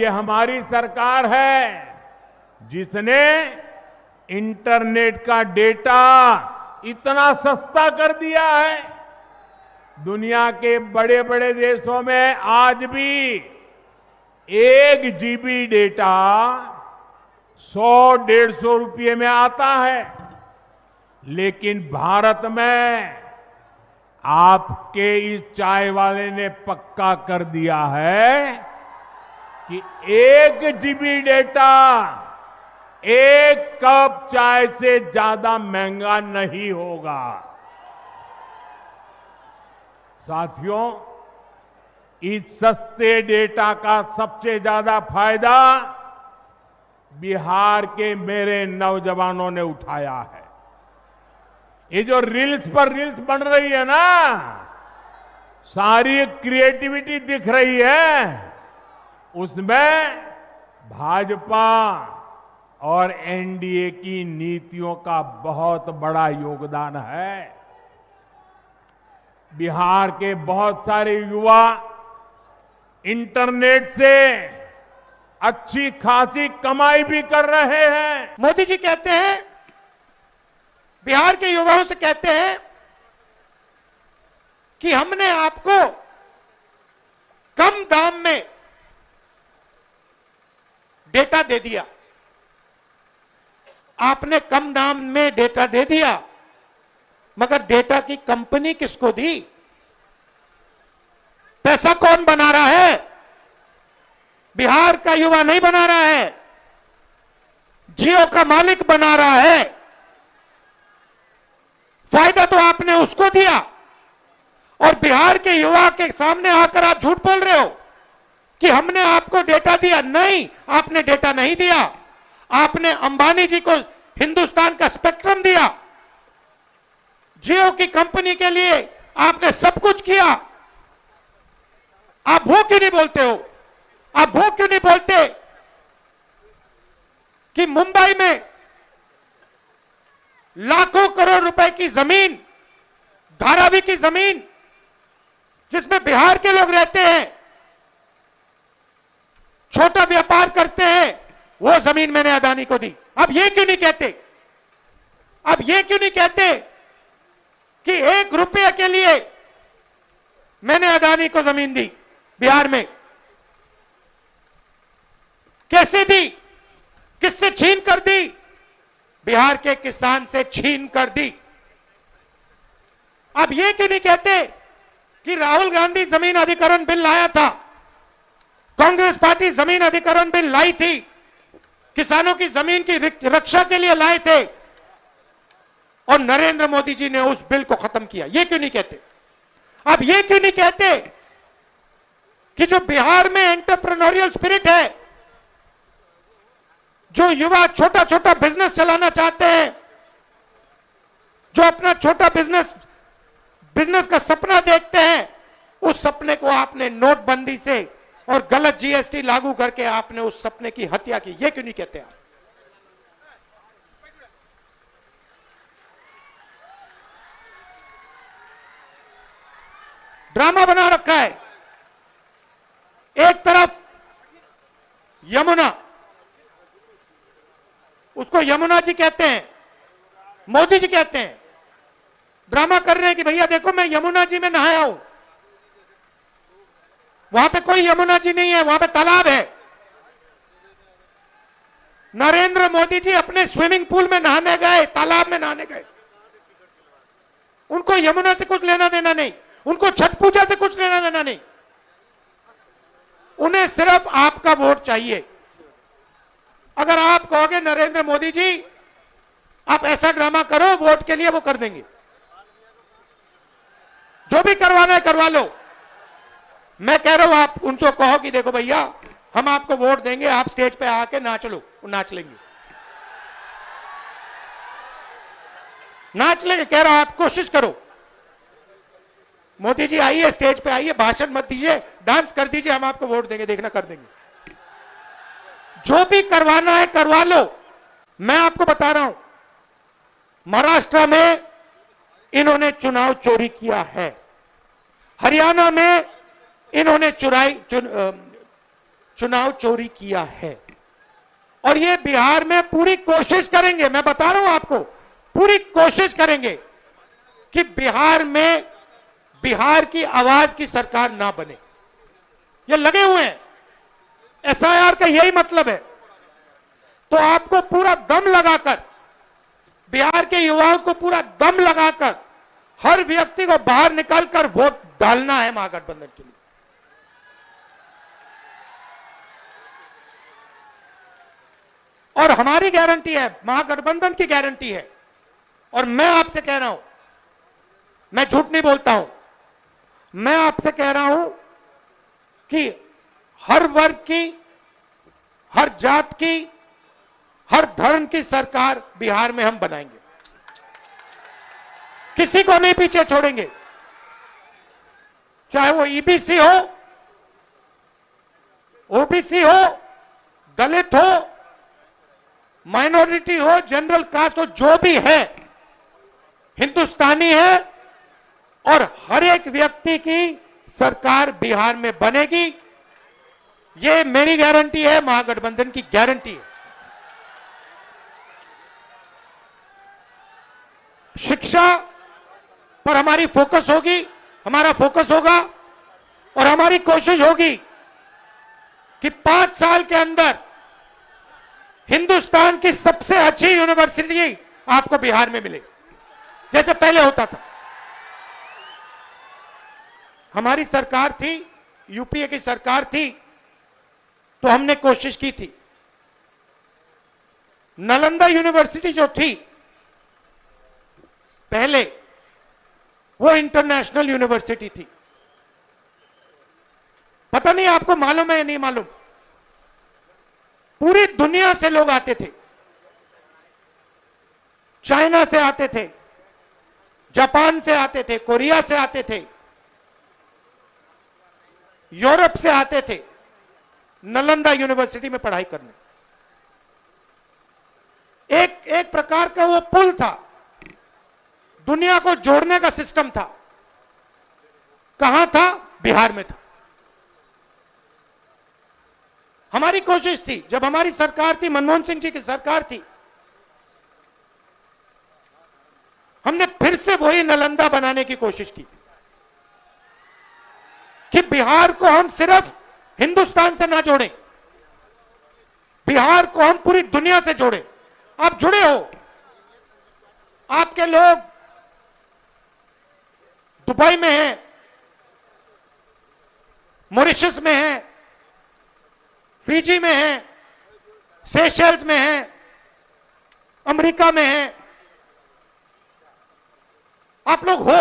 ये हमारी सरकार है जिसने इंटरनेट का डेटा इतना सस्ता कर दिया है। दुनिया के बड़े बड़े देशों में आज भी 1 GB डेटा 100-150 रुपये में आता है, लेकिन भारत में आपके इस चाय वाले ने पक्का कर दिया है कि 1 GB डेटा 1 कप चाय से ज्यादा महंगा नहीं होगा। साथियों, इस सस्ते डेटा का सबसे ज्यादा फायदा बिहार के मेरे नौजवानों ने उठाया है। ये जो रील्स पर रील्स बन रही है ना, सारी क्रिएटिविटी दिख रही है, उसमें भाजपा और एनडीए की नीतियों का बहुत बड़ा योगदान है। बिहार के बहुत सारे युवा इंटरनेट से अच्छी खासी कमाई भी कर रहे हैं। मोदी जी कहते हैं, बिहार के युवाओं से कहते हैं कि हमने आपको कम दाम में डेटा दे दिया। आपने कम दाम में डेटा दे दिया, मगर डेटा की कंपनी किसको दी? पैसा कौन बना रहा है? बिहार का युवा नहीं बना रहा है, जियो का मालिक बना रहा है। फायदा तो आपने उसको दिया, और बिहार के युवा के सामने आकर आप झूठ बोल रहे हो कि हमने आपको डेटा दिया। नहीं, आपने डेटा नहीं दिया। आपने अंबानी जी को हिंदुस्तान का स्पेक्ट्रम दिया। जियो की कंपनी के लिए आपने सब कुछ किया। आप वो क्यों नहीं बोलते हो? आप वो क्यों नहीं बोलते कि मुंबई में लाखों करोड़ रुपए की जमीन, धारावी की जमीन, जिसमें बिहार के लोग रहते हैं, छोटा व्यापार करते हैं, वो जमीन मैंने अदानी को दी। अब ये क्यों नहीं कहते? अब ये क्यों नहीं कहते कि 1 रुपये के लिए मैंने अदानी को जमीन दी बिहार में? कैसे दी? किससे छीन कर दी? बिहार के किसान से छीन कर दी। अब ये क्यों नहीं कहते कि राहुल गांधी जमीन अधिग्रहण बिल लाया था, कांग्रेस पार्टी जमीन अधिग्रहण बिल लाई थी, किसानों की जमीन की रक्षा के लिए लाए थे, और नरेंद्र मोदी जी ने उस बिल को खत्म किया? ये क्यों नहीं कहते? अब ये क्यों नहीं कहते कि जो बिहार में एंटरप्रेन्योरियल स्पिरिट है, जो युवा छोटा छोटा बिजनेस चलाना चाहते हैं, जो अपना छोटा बिजनेस का सपना देखते हैं, उस सपने को आपने नोटबंदी से और गलत जीएसटी लागू करके आपने उस सपने की हत्या की? ये क्यों नहीं कहते आप? ड्रामा बना रखा है। एक तरफ यमुना, उसको यमुना जी कहते हैं, मोदी जी कहते हैं, ड्रामा कर रहे हैं कि भैया देखो मैं यमुना जी में नहाया हूं। वहां पे कोई यमुना जी नहीं है, वहां पे तालाब है। नरेंद्र मोदी जी अपने स्विमिंग पूल में नहाने गए, तालाब में नहाने गए। उनको यमुना से कुछ लेना देना नहीं, उनको छठ पूजा से कुछ लेना देना नहीं। उन्हें सिर्फ आपका वोट चाहिए। अगर आप कहोगे नरेंद्र मोदी जी आप ऐसा ड्रामा करो वोट के लिए, वो कर देंगे। जो भी करवाना है करवा लो। मैं कह रहा हूं आप उनको कहो कि देखो भैया हम आपको वोट देंगे, आप स्टेज पे आके नाच लो, वो नाच लेंगे। नाच लेंगे, कह रहा हूं आप कोशिश करो। मोदी जी आइए, स्टेज पे आइए, भाषण मत दीजिए, डांस कर दीजिए, हम आपको वोट देंगे, देखना कर देंगे। जो भी करवाना है करवा लो। मैं आपको बता रहा हूं, महाराष्ट्र में इन्होंने चुनाव चोरी किया है, हरियाणा में इन्होंने चुनाव चोरी किया है। और ये बिहार में पूरी कोशिश करेंगे, मैं बता रहा हूं आपको, पूरी कोशिश करेंगे कि बिहार में बिहार की आवाज की सरकार ना बने। ये लगे हुए हैं, एसआईआर का यही मतलब है। तो आपको पूरा दम लगाकर, बिहार के युवाओं को पूरा दम लगाकर हर व्यक्ति को बाहर निकालकर वोट डालना है महागठबंधन के लिए। और हमारी गारंटी है, महागठबंधन की गारंटी है। और मैं आपसे कह रहा हूं, मैं झूठ नहीं बोलता हूं, मैं आपसे कह रहा हूं कि हर वर्ग की, हर जात की, हर धर्म की सरकार बिहार में हम बनाएंगे। किसी को नहीं पीछे छोड़ेंगे, चाहे वो ईबीसी हो, ओबीसी हो, दलित हो, माइनॉरिटी हो, जनरल कास्ट हो, जो भी है हिंदुस्तानी है। और हर एक व्यक्ति की सरकार बिहार में बनेगी, ये मेरी गारंटी है, महागठबंधन की गारंटी है। शिक्षा पर हमारी फोकस होगी, हमारा फोकस होगा और हमारी कोशिश होगी कि 5 साल के अंदर हिंदुस्तान की सबसे अच्छी यूनिवर्सिटी आपको बिहार में मिले, जैसे पहले होता था। हमारी सरकार थी, यूपीए की सरकार थी, तो हमने कोशिश की थी। नालंदा यूनिवर्सिटी जो थी पहले, वो इंटरनेशनल यूनिवर्सिटी थी। पता नहीं आपको मालूम है या नहीं मालूम, पूरी दुनिया से लोग आते थे। चाइना से आते थे, जापान से आते थे, कोरिया से आते थे, यूरोप से आते थे नालंदा यूनिवर्सिटी में पढ़ाई करने। एक प्रकार का वो पुल था, दुनिया को जोड़ने का सिस्टम था। कहां था? बिहार में था। हमारी कोशिश थी, जब हमारी सरकार थी, मनमोहन सिंह जी की सरकार थी, हमने फिर से वही नालंदा बनाने की कोशिश की कि बिहार को हम सिर्फ हिंदुस्तान से ना जोड़ें, बिहार को हम पूरी दुनिया से जोड़ें। आप जुड़े हो, आपके लोग दुबई में हैं, मॉरिशस में हैं, फिजी में हैं, सेशल्स में हैं, अमेरिका में हैं। आप लोग हो,